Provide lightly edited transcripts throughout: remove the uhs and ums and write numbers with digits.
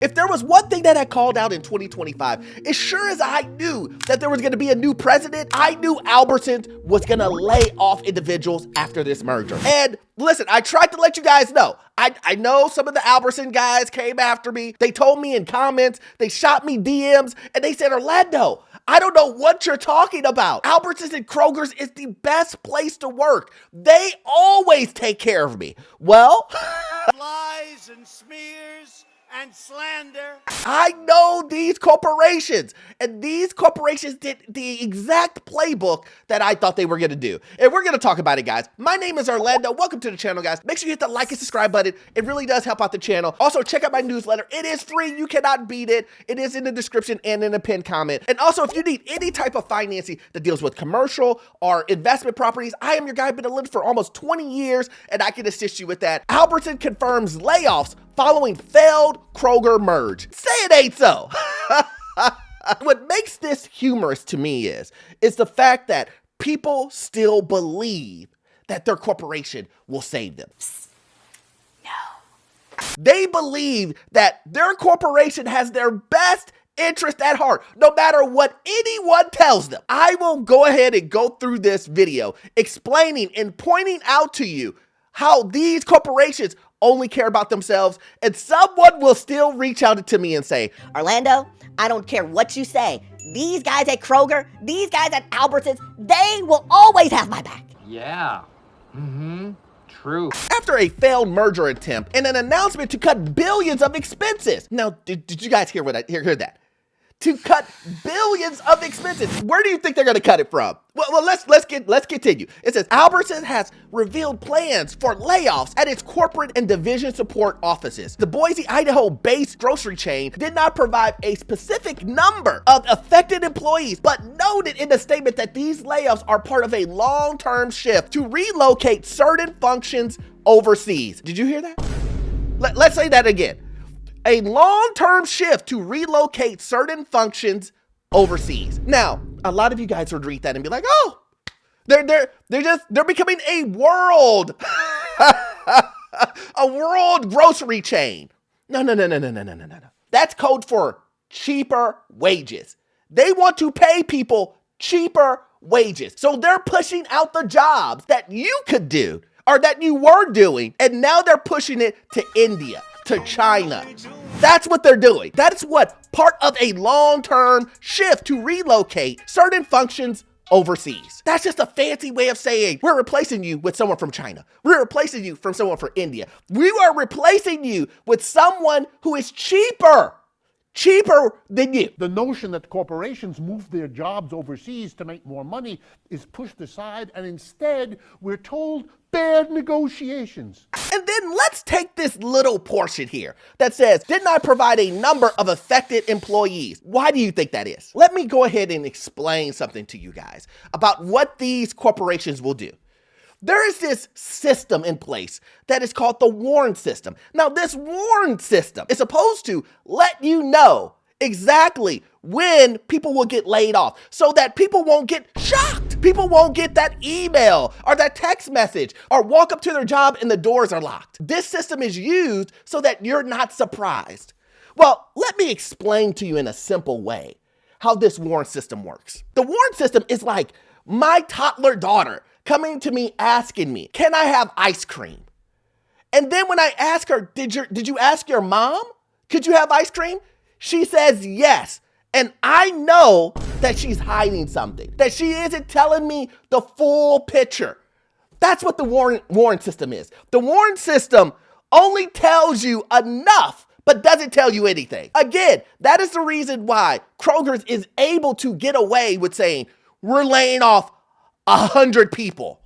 If there was one thing that I called out in 2025, as sure as I knew that there was gonna be a new president, I knew Albertsons was gonna lay off individuals after this merger. And listen, I tried to let you guys know. I know some of the Albertson guys came after me. They told me in comments, they shot me DMs, and they said, Orlando, I don't know what you're talking about. Albertsons and Kroger's is the best place to work. They always take care of me. Well, lies and smears and slander. I know these corporations, and these corporations did the exact playbook that I thought they were gonna do. And we're gonna talk about it, guys. My name is Orlando. Welcome to the channel, guys. Make sure you hit the like and subscribe button. It really does help out the channel. Also, check out my newsletter. It is free. You cannot beat it. It is in the description and in the pinned comment. And also, if you need any type of financing that deals with commercial or investment properties, I am your guy. I've been a lender for almost 20 years, and I can assist you with that. Albertson confirms layoffs following failed Kroger merge. Say it ain't so. What makes this humorous to me is the fact that people still believe that their corporation will save them. No. They believe that their corporation has their best interest at heart, no matter what anyone tells them. I will go ahead and go through this video explaining and pointing out to you how these corporations only care about themselves, and someone will still reach out to me and say, Orlando, I don't care what you say. These guys at Kroger, these guys at Albertsons, they will always have my back. Yeah. True. after a failed merger attempt and an announcement to cut billions of expenses. Now, did you guys hear hear that? To cut billions of expenses. Where do you think they're going to cut it from? Well, let's continue. It says Albertson has revealed plans for layoffs at its corporate and division support offices. The Boise, Idaho-based grocery chain did not provide a specific number of affected employees, but noted in the statement that these layoffs are part of a long-term shift to relocate certain functions overseas. Did you hear that? Let's say that again. A long-term shift to relocate certain functions overseas. Now, a lot of you guys would read that and be like, oh, they're becoming a world, a world grocery chain. No. That's code for cheaper wages. They want to pay people cheaper wages. So they're pushing out the jobs that you could do or that you were doing, and now they're pushing it to India, to China. That's what they're doing. That's what part of a long-term shift to relocate certain functions overseas. That's just a fancy way of saying we're replacing you with someone from China. We're replacing you from someone from India. We are replacing you with someone who is cheaper than you. The notion that corporations move their jobs overseas to make more money is pushed aside, and instead we're told bad negotiations. And then let's take this little portion here that says, did not provide a number of affected employees. Why do you think that is? Let me go ahead and explain something to you guys about what these corporations will do. There is this system in place that is called the warn system. Now, this warn system is supposed to let you know exactly when people will get laid off so that people won't get shocked. People won't get that email or that text message or walk up to their job and the doors are locked. This system is used so that you're not surprised. Well, let me explain to you in a simple way how this warn system works. The warn system is like my toddler daughter coming to me asking me, can I have ice cream? And then when I ask her, did you ask your mom? Could you have ice cream? She says yes. And I know that she's hiding something, that she isn't telling me the full picture. That's what the warn system is. The warn system only tells you enough, but doesn't tell you anything. Again, that is the reason why Kroger's is able to get away with saying, we're laying off 100 people.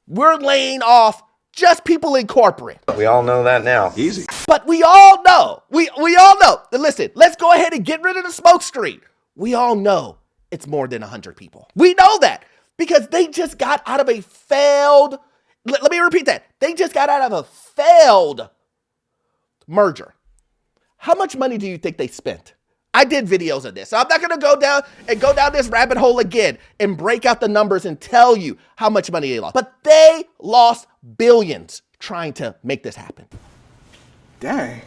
We're laying off just people in corporate. We all know that now. Easy. But we all know, we all know. Listen, let's go ahead and get rid of the smoke screen. We all know it's more than 100 people. We know that because they just got out of a failed, let me repeat that. They just got out of a failed merger. How much money do you think they spent? I did videos of this, so I'm not gonna go down this rabbit hole again and break out the numbers and tell you how much money they lost. But they lost billions trying to make this happen. Dang,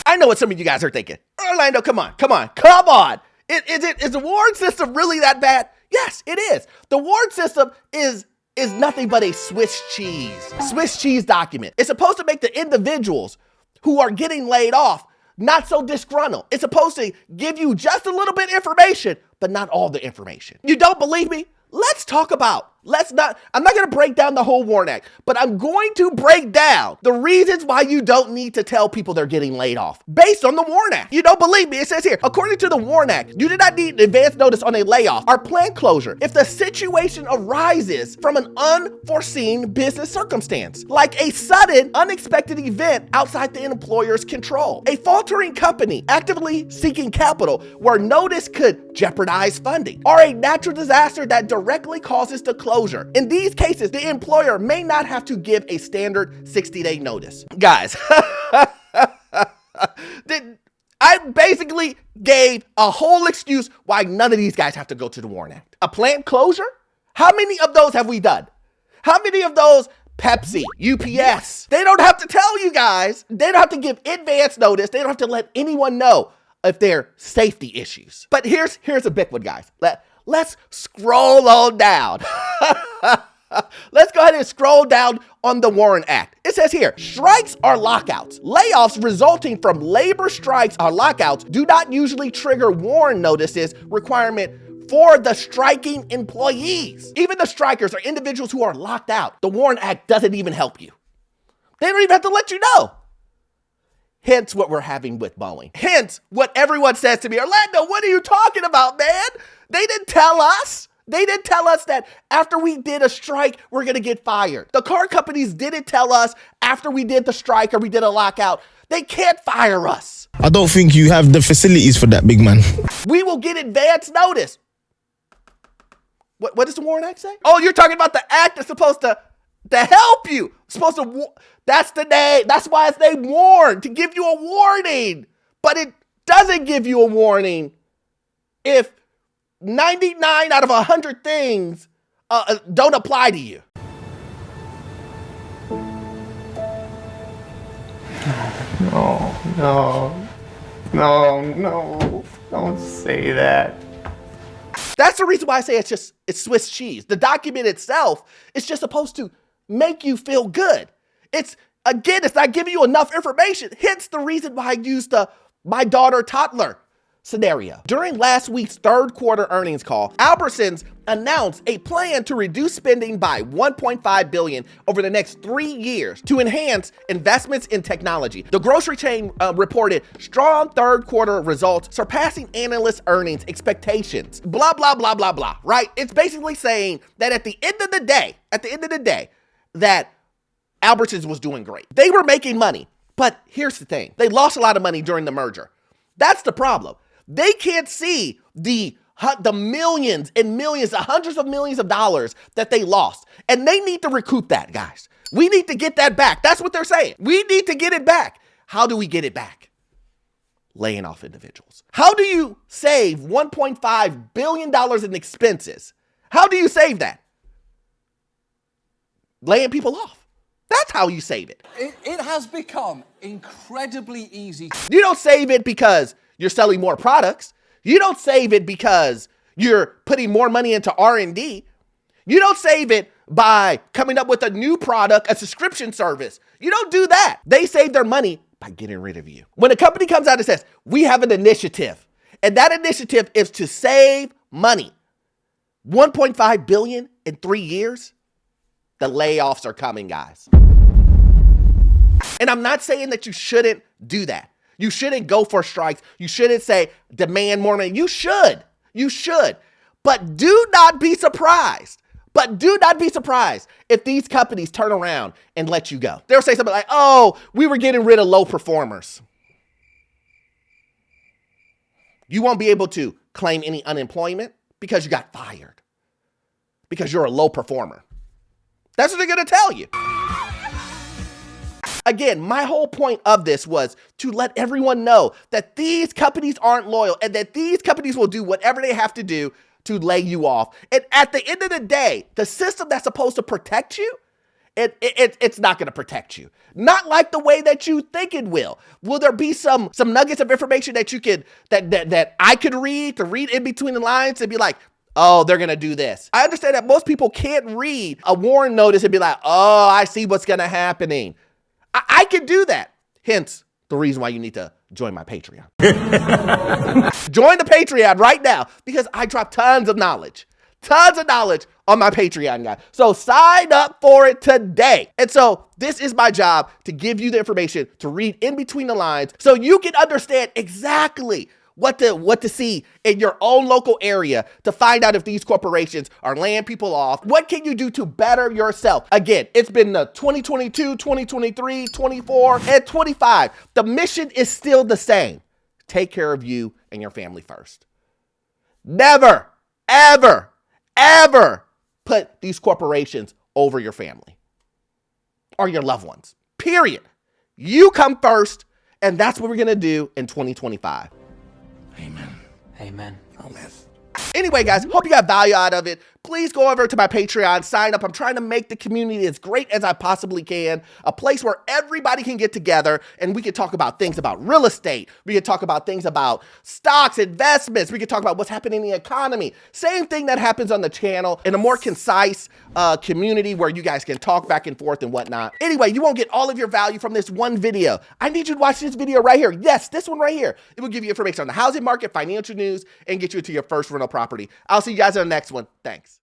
I know what some of you guys are thinking. Orlando, come on. Is the warrant system really that bad? Yes, it is. The warrant system is nothing but a Swiss cheese document. It's supposed to make the individuals who are getting laid off not so disgruntled. It's supposed to give you just a little bit of information, but not all the information. You don't believe me? I'm not going to break down the whole WARN Act, but I'm going to break down the reasons why you don't need to tell people they're getting laid off based on the WARN Act. You don't believe me? It says here, according to the WARN Act, you do not need advance notice on a layoff or plant closure if the situation arises from an unforeseen business circumstance, like a sudden, unexpected event outside the employer's control, a faltering company actively seeking capital where notice could jeopardize funding, or a natural disaster that directly causes the closure. In these cases, the employer may not have to give a standard 60-day notice. Guys, I basically gave a whole excuse why none of these guys have to go to the WARN Act. A plant closure? How many of those have we done? How many of those? Pepsi, UPS. They don't have to tell you guys. They don't have to give advance notice. They don't have to let anyone know if there are safety issues. But here's a big one, guys. Let's scroll on down. Let's go ahead and scroll down on the WARN Act. It says here, strikes or lockouts. Layoffs resulting from labor strikes or lockouts do not usually trigger WARN notices requirement for the striking employees. Even the strikers or individuals who are locked out, the WARN Act doesn't even help you. They don't even have to let you know. Hence what we're having with Boeing. Hence what everyone says to me, Orlando, what are you talking about, man? They didn't tell us. They didn't tell us that after we did a strike, we're going to get fired. The car companies didn't tell us after we did the strike or we did a lockout. They can't fire us. I don't think you have the facilities for that, big man. We will get advance notice. What does the WARN Act say? Oh, you're talking about the act that's supposed to help you. That's the name. That's why it's named WARN, to give you a warning. But it doesn't give you a warning if 99 out of 100 things don't apply to you. No, don't say that. That's the reason why I say it's Swiss cheese. The document itself is just supposed to make you feel good. It's not giving you enough information. Hence the reason why I used the my daughter toddler scenario. During last week's third quarter earnings call, Albertsons announced a plan to reduce spending by $1.5 billion over the next 3 years to enhance investments in technology. The grocery chain reported strong third quarter results, surpassing analyst earnings expectations. Blah, blah, blah, blah, blah, right? It's basically saying that at the end of the day, that Albertsons was doing great. They were making money, but here's the thing. They lost a lot of money during the merger. That's the problem. They can't see the millions and millions, the hundreds of millions of dollars that they lost. And they need to recoup that, guys. We need to get that back. That's what they're saying. We need to get it back. How do we get it back? Laying off individuals. How do you save $1.5 billion in expenses? How do you save that? Laying people off. That's how you save it. It has become incredibly easy. You don't save it because you're selling more products. You don't save it because you're putting more money into R&D. You don't save it by coming up with a new product, a subscription service. You don't do that. They save their money by getting rid of you. When a company comes out and says, we have an initiative, and that initiative is to save money, $1.5 billion in 3 years, the layoffs are coming, guys. And I'm not saying that you shouldn't do that. You shouldn't go for strikes. You shouldn't say demand more money. You should. But do not be surprised. If these companies turn around and let you go. They'll say something like, oh, we were getting rid of low performers. You won't be able to claim any unemployment because you got fired. Because you're a low performer. That's what they're going to tell you. Again, my whole point of this was to let everyone know that these companies aren't loyal and that these companies will do whatever they have to do to lay you off. And at the end of the day, the system that's supposed to protect you it's not going to protect you. Not like the way that you think it will. Will there be some nuggets of information that you could, that I could read, to read in between the lines and be like, oh, they're going to do this. I understand that most people can't read a warn notice and be like, oh, I see what's going to happening. I can do that. Hence the reason why you need to join my Patreon. Join the Patreon right now because I drop tons of knowledge on my Patreon, guys. So sign up for it today. And so this is my job, to give you the information to read in between the lines so you can understand exactly what to see in your own local area to find out if these corporations are laying people off. What can you do to better yourself? Again, it's been 2022, 2023, 24, and 25. The mission is still the same. Take care of you and your family first. Never, ever, ever put these corporations over your family or your loved ones. Period. You come first, and that's what we're going to do in 2025. Amen. Amen. Amen. Anyway, guys, hope you got value out of it. Please go over to my Patreon, sign up. I'm trying to make the community as great as I possibly can, a place where everybody can get together and we can talk about things about real estate. We can talk about things about stocks, investments. We can talk about what's happening in the economy. Same thing that happens on the channel in a more concise community where you guys can talk back and forth and whatnot. Anyway, you won't get all of your value from this one video. I need you to watch this video right here. Yes, this one right here. It will give you information on the housing market, financial news, and get you to your first rental property. I'll see you guys in the next one. Thanks.